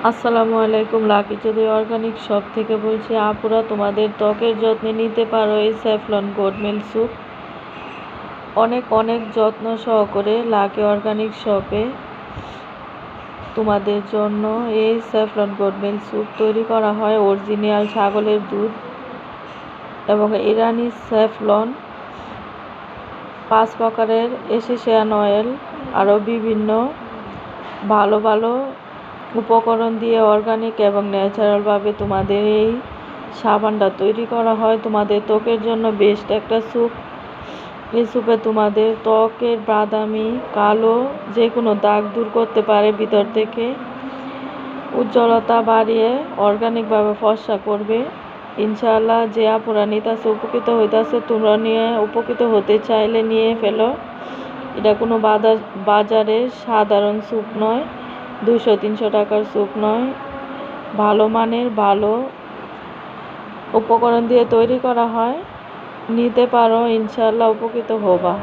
আসসালামু আলাইকুম, lucky Chowdhury organic shop থেকে বলছি। আপুরা, তোমাদের ত্বকের যত্নে নিতে পারো এই স্যাফলন গোট মিল্ক স্যুপ। অনেক অনেক যত্ন সহকারে লাকি অর্গানিক শপে তোমাদের জন্য এই স্যাফলন গোট মিল্ক স্যুপ তৈরি করা হয় অরিজিনাল ছাগলের দুধ এবং ইরানি স্যাফলন, 5 প্রকারের এসেন্সিয়াল অয়েল, আরও বিভিন্ন ভালো ভালো উপকরণ দিয়ে অর্গানিক এবং ন্যাচারালভাবে তোমাদের এই সাবানটা তৈরি করা হয় তোমাদের ত্বকের জন্য বেস্ট একটা স্যুপ। এই স্যুপে তোমাদের ত্বকের বাদামি, কালো যে কোনো দাগ দূর করতে পারে, ভিতর থেকে উজ্জ্বলতা বাড়িয়ে অর্গানিকভাবে ফর্সা করবে ইনশাআল্লাহ। যে আপুরা নিতাছে উপকৃত হইতাছে, তোমরা নিয়ে উপকৃত হতে চাইলে নিয়ে ফেলো। এটা কোনো বাজারের সাধারণ স্যুপ নয়, 200-300 টাকার স্যুপ নয়, ভালো মানের ভালো উপকরণ দিয়ে তৈরি করা হয়। নিতে পারো, ইনশাআল্লাহ উপকৃত হবা।